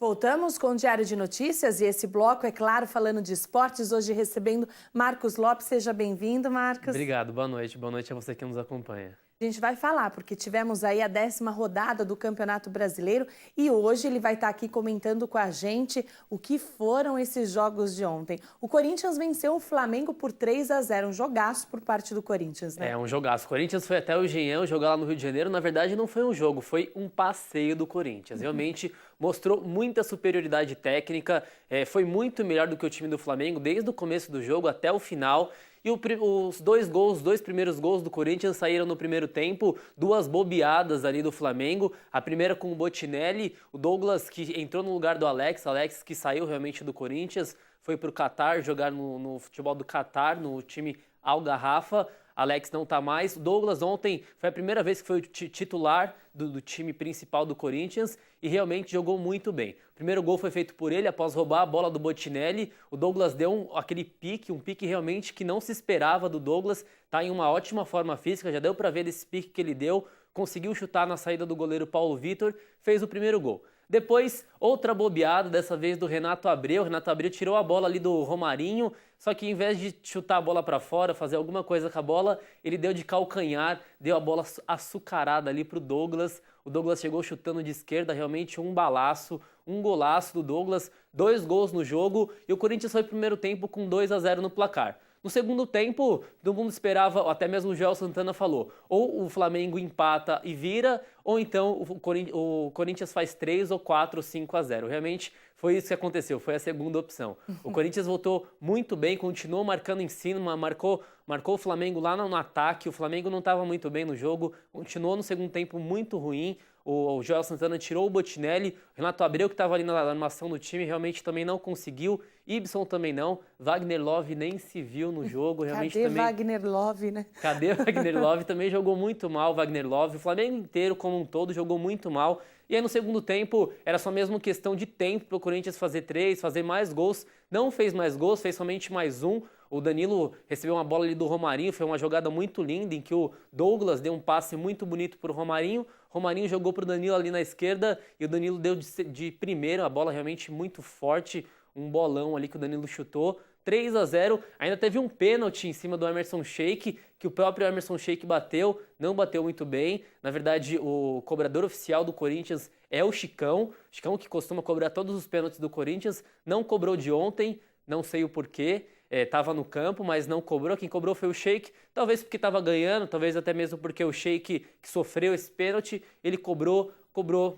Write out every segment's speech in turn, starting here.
Voltamos com o Diário de Notícias e esse bloco, é claro, falando de esportes, hoje recebendo Marcos Lopes. Seja bem-vindo, Marcos. Obrigado, boa noite. Boa noite a você que nos acompanha. A gente vai falar, porque tivemos aí a 10ª rodada do Campeonato Brasileiro e hoje ele vai estar aqui comentando com a gente o que foram esses jogos de ontem. O Corinthians venceu o Flamengo por 3-0, um jogaço por parte do Corinthians, né? É, um jogaço. O Corinthians foi até o Engenhão jogar lá no Rio de Janeiro. Na verdade, não foi um jogo, foi um passeio do Corinthians. Realmente mostrou muita superioridade técnica, foi muito melhor do que o time do Flamengo, desde o começo do jogo até o final. E os dois primeiros gols do Corinthians saíram no primeiro tempo, duas bobeadas ali do Flamengo. A primeira com o Botinelli, o Douglas que entrou no lugar do Alex que saiu realmente do Corinthians, foi para o Catar jogar no futebol do Catar, no time Al Garrafa. Alex não tá mais. O Douglas ontem foi a primeira vez que foi o titular do time principal do Corinthians e realmente jogou muito bem. O primeiro gol foi feito por ele após roubar a bola do Botinelli. O Douglas deu aquele pique, um pique realmente que não se esperava do Douglas. Tá em uma ótima forma física, já deu para ver desse pique que ele deu. Conseguiu chutar na saída do goleiro Paulo Vitor, fez o primeiro gol. Depois, outra bobeada, dessa vez do Renato Abreu. O Renato Abreu tirou a bola ali do Romarinho, só que em vez de chutar a bola para fora, fazer alguma coisa com a bola, ele deu de calcanhar, deu a bola açucarada ali pro Douglas. O Douglas chegou chutando de esquerda, realmente um balaço, um golaço do Douglas, 2 gols no jogo e o Corinthians foi pro primeiro tempo com 2-0 no placar. No segundo tempo, todo mundo esperava, até mesmo o Joel Santana falou, ou o Flamengo empata e vira, ou então o Corinthians faz 3 ou 4 ou 5-0. Realmente foi isso que aconteceu, foi a segunda opção. O Corinthians voltou muito bem, continuou marcando em cima, marcou o Flamengo lá no ataque, o Flamengo não estava muito bem no jogo, continuou no segundo tempo muito ruim. O Joel Santana tirou o Botinelli, o Renato Abreu, que estava ali na armação do time, realmente também não conseguiu. Ibson também não. Wagner Love nem se viu no jogo. Realmente Cadê também... Wagner Love, né? Cadê o Wagner Love? Também jogou muito mal, Wagner Love. O Flamengo inteiro, como um todo, jogou muito mal. E aí no segundo tempo, era só mesmo questão de tempo para o Corinthians fazer 3, fazer mais gols. Não fez mais gols, fez somente mais um. O Danilo recebeu uma bola ali do Romarinho, foi uma jogada muito linda em que o Douglas deu um passe muito bonito para o Romarinho. Romarinho jogou para o Danilo ali na esquerda e o Danilo deu de primeiro, a bola realmente muito forte, um bolão ali que o Danilo chutou. 3-0, ainda teve um pênalti em cima do Emerson Sheik, que o próprio Emerson Sheik bateu, não bateu muito bem. Na verdade, o cobrador oficial do Corinthians é o Chicão que costuma cobrar todos os pênaltis do Corinthians, não cobrou de ontem, não sei o porquê. Estava no campo, mas não cobrou. Quem cobrou foi o Sheik, talvez porque estava ganhando, talvez até mesmo porque o Sheik que sofreu esse pênalti, ele cobrou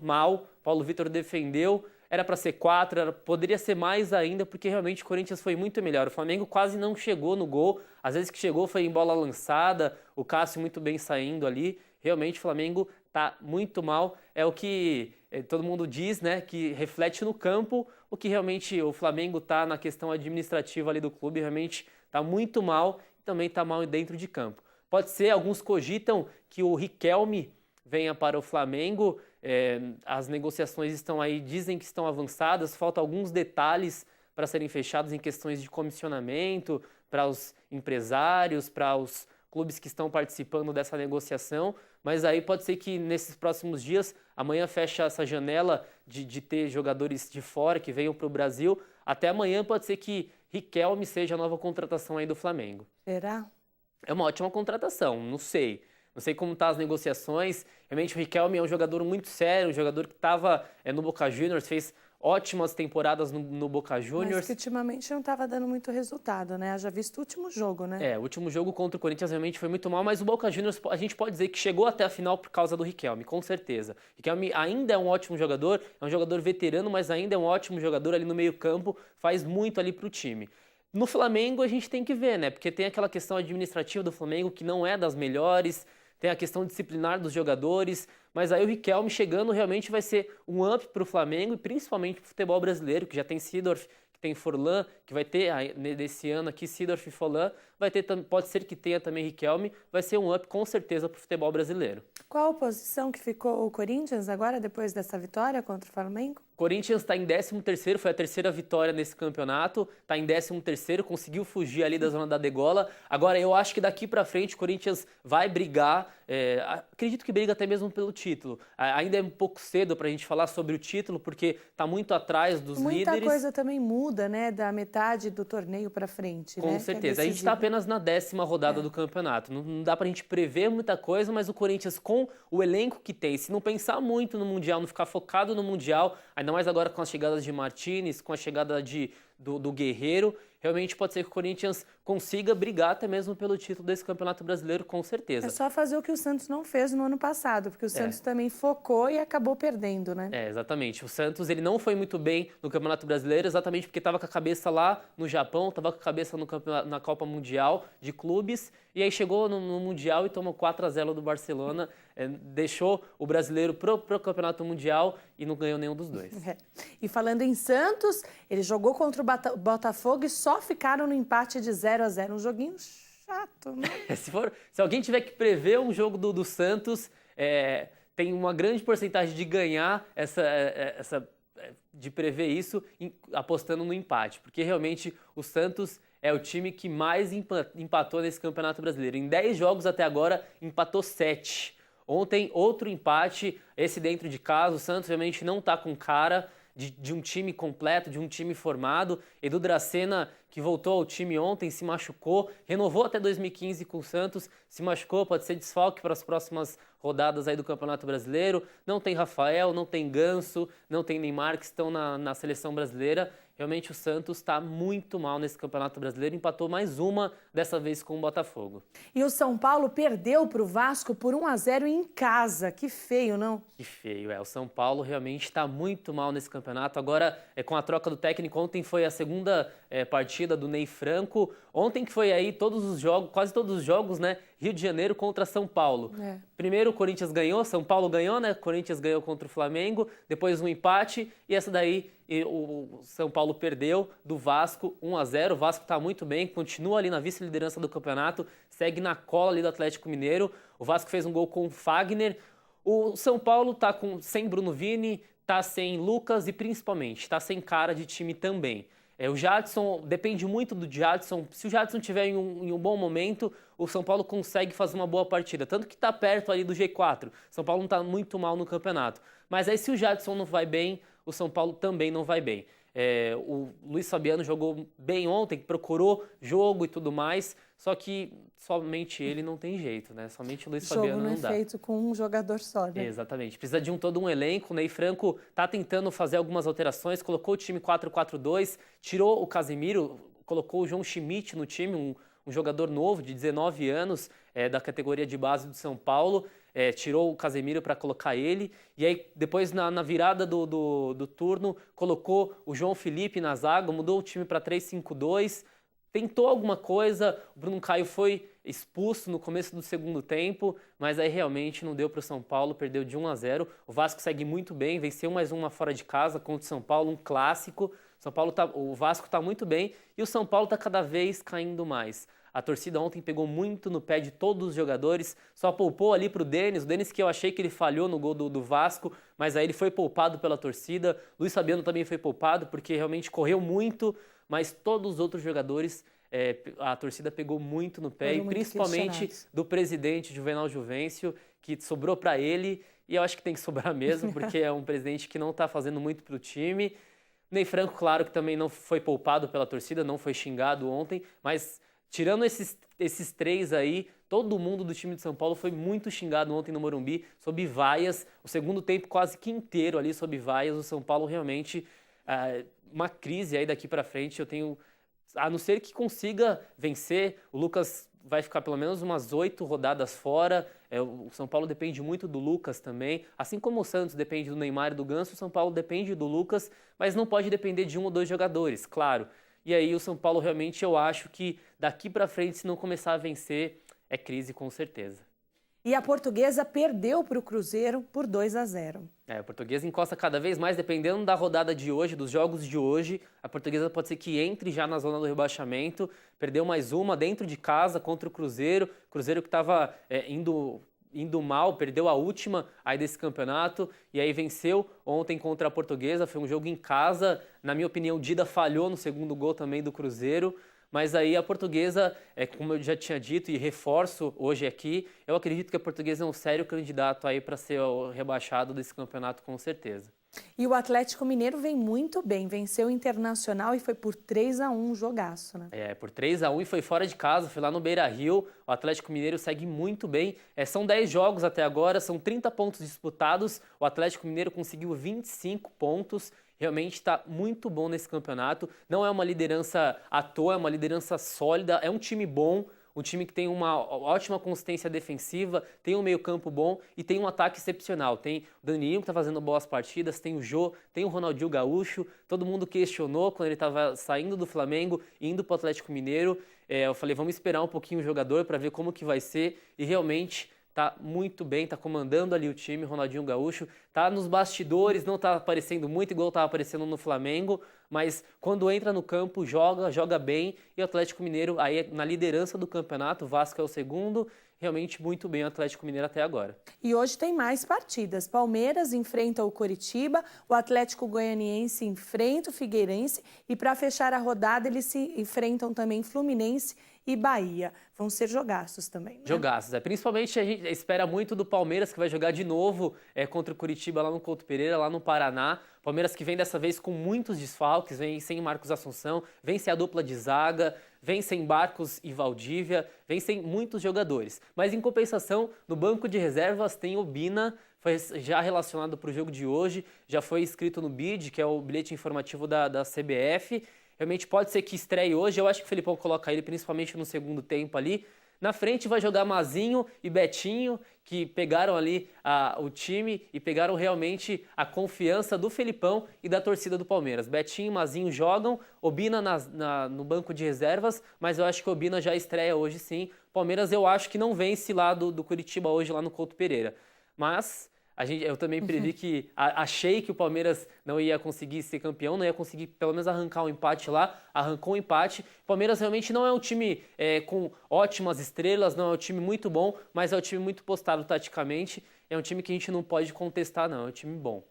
mal. Paulo Vitor defendeu, era para ser 4, poderia ser mais ainda, porque realmente o Corinthians foi muito melhor. O Flamengo quase não chegou no gol, às vezes que chegou foi em bola lançada, o Cássio muito bem saindo ali. Realmente o Flamengo tá muito mal, é o que todo mundo diz, né, que reflete no campo o que realmente o Flamengo tá na questão administrativa ali do clube, realmente tá muito mal e também tá mal dentro de campo. Pode ser, alguns cogitam que o Riquelme venha para o Flamengo, as negociações estão aí, dizem que estão avançadas, faltam alguns detalhes para serem fechados em questões de comissionamento, para os empresários, para os clubes que estão participando dessa negociação, mas aí pode ser que nesses próximos dias, amanhã fecha essa janela de ter jogadores de fora que venham para o Brasil, até amanhã pode ser que Riquelme seja a nova contratação aí do Flamengo. Será? É uma ótima contratação, não sei. Não sei como estão as negociações. Realmente o Riquelme é um jogador muito sério, um jogador que estava no Boca Juniors, fez ótimas temporadas no Boca Juniors. Mas que ultimamente não estava dando muito resultado, né? Já visto o último jogo, né? O último jogo contra o Corinthians realmente foi muito mal, mas o Boca Juniors a gente pode dizer que chegou até a final por causa do Riquelme, com certeza. Riquelme ainda é um ótimo jogador, é um jogador veterano, mas ainda é um ótimo jogador ali no meio-campo, faz muito ali pro time. No Flamengo a gente tem que ver, né? Porque tem aquela questão administrativa do Flamengo que não é das melhores, tem a questão disciplinar dos jogadores, mas aí o Riquelme chegando realmente vai ser um up para o Flamengo e principalmente para o futebol brasileiro, que já tem Seedorf, que tem Forlan, que vai ter nesse ano aqui Seedorf e Forlan, vai ter, pode ser que tenha também Riquelme, vai ser um up com certeza para o futebol brasileiro. Qual a posição que ficou o Corinthians agora, depois dessa vitória contra o Flamengo? Corinthians está em 13º, foi a terceira vitória nesse campeonato, está em 13º, conseguiu fugir ali da zona da degola. Agora, eu acho que daqui para frente o Corinthians vai brigar, acredito que briga até mesmo pelo título. Ainda é um pouco cedo para a gente falar sobre o título, porque está muito atrás dos líderes. Muita coisa também muda, né, da metade do torneio para frente, Com né? certeza. A gente está apenas na 10ª rodada do campeonato. Não dá para a gente prever muita coisa, mas o Corinthians, com o elenco que tem, se não pensar muito no Mundial, não ficar focado no Mundial, ainda mais agora com as chegadas de Martínez, com a chegada do Guerreiro, realmente pode ser que o Corinthians consiga brigar até mesmo pelo título desse Campeonato Brasileiro, com certeza. É só fazer o que o Santos não fez no ano passado, porque o Santos também focou e acabou perdendo, né? Exatamente. O Santos ele não foi muito bem no Campeonato Brasileiro, exatamente porque estava com a cabeça lá no Japão, estava com a cabeça na Copa Mundial de Clubes, e aí chegou no Mundial e tomou 4-0 do Barcelona, deixou o brasileiro pro Campeonato Mundial e não ganhou nenhum dos dois. E falando em Santos, ele jogou contra o Botafogo e só ficaram no empate de 0-0. Um joguinho chato, né? Se alguém tiver que prever um jogo do Santos, tem uma grande porcentagem de ganhar de prever isso apostando no empate, porque realmente o Santos é o time que mais empatou nesse Campeonato Brasileiro. Em 10 jogos até agora, empatou 7. Ontem, outro empate, esse dentro de casa. O Santos realmente não está com cara de um time completo, de um time formado. Edu Dracena, que voltou ao time ontem, se machucou, renovou até 2015 com o Santos, se machucou, pode ser desfalque para as próximas rodadas aí do Campeonato Brasileiro. Não tem Rafael, não tem Ganso, não tem Neymar, que estão na seleção brasileira. Realmente o Santos está muito mal nesse Campeonato Brasileiro, empatou mais uma, dessa vez com o Botafogo. E o São Paulo perdeu para o Vasco por 1-0 em casa. Que feio, não? Que feio, o São Paulo realmente está muito mal nesse campeonato. Agora, com a troca do técnico, ontem foi a segunda partida do Ney Franco. Ontem que foi aí todos os jogos, quase todos os jogos, né? Rio de Janeiro contra São Paulo. Primeiro o Corinthians ganhou, São Paulo ganhou, né? Corinthians ganhou contra o Flamengo, depois um empate e essa daí o São Paulo perdeu do Vasco 1-0. O Vasco está muito bem, continua ali na vice-liderança do campeonato, segue na cola ali do Atlético Mineiro. O Vasco fez um gol com o Fagner. O São Paulo está sem Bruno Vini, está sem Lucas e principalmente está sem cara de time também. O Jadson, depende muito do Jadson. Se o Jadson estiver em um bom momento, o São Paulo consegue fazer uma boa partida. Tanto que está perto ali do G4. São Paulo não está muito mal no campeonato. Mas aí se o Jadson não vai bem, o São Paulo também não vai bem. O Luiz Fabiano jogou bem ontem, procurou jogo e tudo mais, só que somente ele não tem jeito, né? Somente o Luiz Fabiano não dá. O jogo não é feito com um jogador só, né? Exatamente. Precisa de todo um elenco. O Ney Franco tá tentando fazer algumas alterações, colocou o time 4-4-2, tirou o Casemiro, colocou o João Schmidt no time, um jogador novo de 19 anos, da categoria de base do São Paulo. Tirou o Casemiro para colocar ele, e aí depois na virada do turno colocou o João Felipe na zaga, mudou o time para 3-5-2, tentou alguma coisa, o Bruno Caio foi expulso no começo do segundo tempo, mas aí realmente não deu para o São Paulo, perdeu de 1-0. O Vasco segue muito bem, venceu mais uma fora de casa contra o São Paulo, um clássico. O Vasco está muito bem e o São Paulo está cada vez caindo mais. A torcida ontem pegou muito no pé de todos os jogadores, só poupou ali para o Denis que eu achei que ele falhou no gol do Vasco, mas aí ele foi poupado pela torcida. Luiz Fabiano também foi poupado porque realmente correu muito, mas todos os outros jogadores, a torcida pegou muito no pé, e principalmente do presidente Juvenal Juvencio, que sobrou para ele, e eu acho que tem que sobrar mesmo, porque é um presidente que não está fazendo muito para o time. Ney Franco, claro que também não foi poupado pela torcida, não foi xingado ontem, mas tirando esses três aí, todo mundo do time de São Paulo foi muito xingado ontem no Morumbi, sob vaias. O segundo tempo quase que inteiro ali sob vaias. O São Paulo realmente, uma crise aí daqui para frente. A não ser que consiga vencer, o Lucas vai ficar pelo menos umas 8 rodadas fora. O São Paulo depende muito do Lucas também. Assim como o Santos depende do Neymar e do Ganso, o São Paulo depende do Lucas, mas não pode depender de um ou dois jogadores, claro. E aí o São Paulo realmente, eu acho que daqui para frente, se não começar a vencer, é crise com certeza. E a Portuguesa perdeu para o Cruzeiro por 2-0. A Portuguesa encosta cada vez mais, dependendo da rodada de hoje, dos jogos de hoje. A Portuguesa pode ser que entre já na zona do rebaixamento. Perdeu mais uma dentro de casa contra o Cruzeiro. Cruzeiro que estava indo indo mal, perdeu a última aí desse campeonato e aí venceu ontem contra a Portuguesa. Foi um jogo em casa, na minha opinião, o Dida falhou no segundo gol também do Cruzeiro. Mas aí a Portuguesa, como eu já tinha dito e reforço hoje aqui, eu acredito que a Portuguesa é um sério candidato aí para ser o rebaixado desse campeonato com certeza. E o Atlético Mineiro vem muito bem, venceu o Internacional e foi por 3-1, um jogaço, né? Por 3-1 e foi fora de casa, foi lá no Beira-Rio. O Atlético Mineiro segue muito bem. São 10 jogos até agora, são 30 pontos disputados. O Atlético Mineiro conseguiu 25 pontos. Realmente está muito bom nesse campeonato. Não é uma liderança à toa, é uma liderança sólida. É um time bom, um time que tem uma ótima consistência defensiva, tem um meio-campo bom e tem um ataque excepcional. Tem o Danilinho que está fazendo boas partidas, tem o Jô, tem o Ronaldinho Gaúcho. Todo mundo questionou quando ele estava saindo do Flamengo e indo para o Atlético Mineiro. Eu falei, vamos esperar um pouquinho o jogador para ver como que vai ser. E realmente tá muito bem, tá comandando ali o time, Ronaldinho Gaúcho, tá nos bastidores, não tá aparecendo muito igual tava aparecendo no Flamengo, mas quando entra no campo, joga bem, e o Atlético Mineiro aí na liderança do campeonato, o Vasco é o segundo, realmente muito bem o Atlético Mineiro até agora. E hoje tem mais partidas. Palmeiras enfrenta o Coritiba, o Atlético Goianiense enfrenta o Figueirense e para fechar a rodada eles se enfrentam também Fluminense e Bahia. Vão ser jogaços também, né? Jogaços. Principalmente a gente espera muito do Palmeiras, que vai jogar de novo contra o Curitiba lá no Couto Pereira, lá no Paraná. Palmeiras que vem dessa vez com muitos desfalques, vem sem Marcos Assunção, vem sem a dupla de zaga, vem sem Barcos e Valdívia, vem sem muitos jogadores. Mas em compensação, no banco de reservas tem o Bina, foi já relacionado para o jogo de hoje, já foi inscrito no BID, que é o bilhete informativo da CBF. Realmente pode ser que estreie hoje. Eu acho que o Felipão coloca ele principalmente no segundo tempo ali. Na frente vai jogar Mazinho e Betinho, que pegaram ali o time e pegaram realmente a confiança do Felipão e da torcida do Palmeiras. Betinho e Mazinho jogam, Obina no banco de reservas, mas eu acho que o Obina já estreia hoje sim. Palmeiras eu acho que não vence lá do Curitiba hoje, lá no Couto Pereira. Mas eu também previ que achei que o Palmeiras não ia conseguir ser campeão, não ia conseguir pelo menos arrancar um empate lá, arrancou um empate. O Palmeiras realmente não é um time com ótimas estrelas, não é um time muito bom, mas é um time muito postado taticamente. É um time que a gente não pode contestar, não, é um time bom.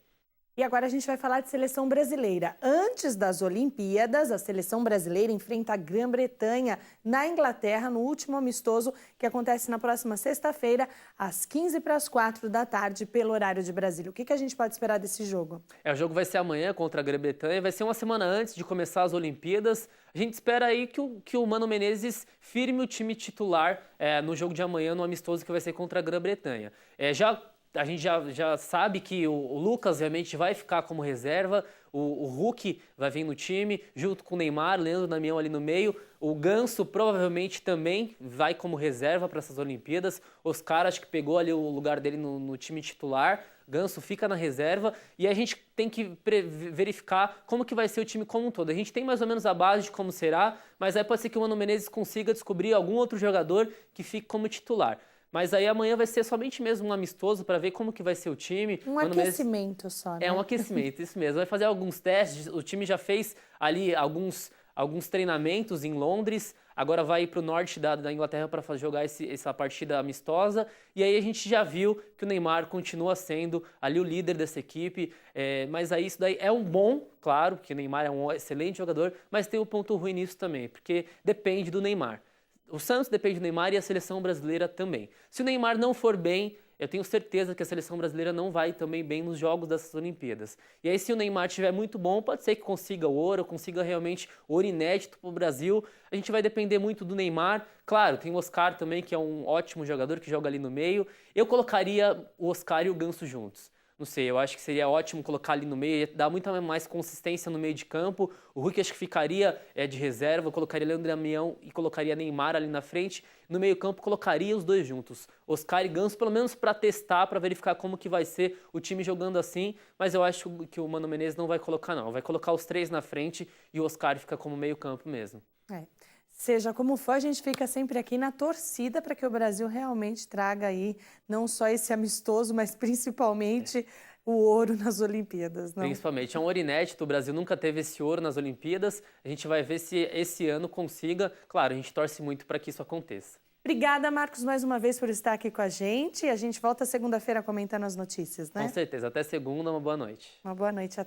E agora a gente vai falar de seleção brasileira. Antes das Olimpíadas, a seleção brasileira enfrenta a Grã-Bretanha na Inglaterra no último amistoso que acontece na próxima sexta-feira, às 15h45 da tarde, pelo horário de Brasília. O que a gente pode esperar desse jogo? O jogo vai ser amanhã contra a Grã-Bretanha, vai ser uma semana antes de começar as Olimpíadas. A gente espera aí que o Mano Menezes firme o time titular no jogo de amanhã, no amistoso que vai ser contra a Grã-Bretanha. A gente já sabe que o Lucas realmente vai ficar como reserva, o Hulk vai vir no time, junto com o Neymar, Leandro Damião ali no meio. O Ganso provavelmente também vai como reserva para essas Olimpíadas. Oscar acho que pegou ali o lugar dele no time titular. Ganso fica na reserva e a gente tem que verificar como que vai ser o time como um todo. A gente tem mais ou menos a base de como será, mas aí pode ser que o Mano Menezes consiga descobrir algum outro jogador que fique como titular. Mas aí amanhã vai ser somente mesmo um amistoso para ver como que vai ser o time. Um aquecimento só, né? É um aquecimento, isso mesmo. Vai fazer alguns testes, o time já fez ali alguns treinamentos em Londres, agora vai ir para o norte da Inglaterra para jogar essa partida amistosa. E aí a gente já viu que o Neymar continua sendo ali o líder dessa equipe, mas aí isso daí é um bom, claro, porque o Neymar é um excelente jogador, mas tem um ponto ruim nisso também, porque depende do Neymar. O Santos depende do Neymar e a seleção brasileira também. Se o Neymar não for bem, eu tenho certeza que a seleção brasileira não vai também bem nos jogos dessas Olimpíadas. E aí, se o Neymar estiver muito bom, pode ser que consiga o ouro, consiga realmente ouro inédito para o Brasil. A gente vai depender muito do Neymar. Claro, tem o Oscar também, que é um ótimo jogador, que joga ali no meio. Eu colocaria o Oscar e o Ganso juntos. Não sei, eu acho que seria ótimo colocar ali no meio, ia dar muita mais consistência no meio de campo. O Hulk acho que ficaria de reserva, colocaria Leandro Damião e colocaria Neymar ali na frente. No meio campo colocaria os dois juntos, Oscar e Ganso, pelo menos para testar, para verificar como que vai ser o time jogando assim. Mas eu acho que o Mano Menezes não vai colocar não, vai colocar os três na frente e o Oscar fica como meio campo mesmo. Seja como for, a gente fica sempre aqui na torcida para que o Brasil realmente traga aí não só esse amistoso, mas principalmente o ouro nas Olimpíadas. Não? Principalmente, é um ouro inédito, o Brasil nunca teve esse ouro nas Olimpíadas, a gente vai ver se esse ano consiga. Claro, a gente torce muito para que isso aconteça. Obrigada, Marcos, mais uma vez por estar aqui com a gente. A gente volta segunda-feira comentando as notícias, né? Com certeza. Até segunda, uma boa noite. Uma boa noite a todos.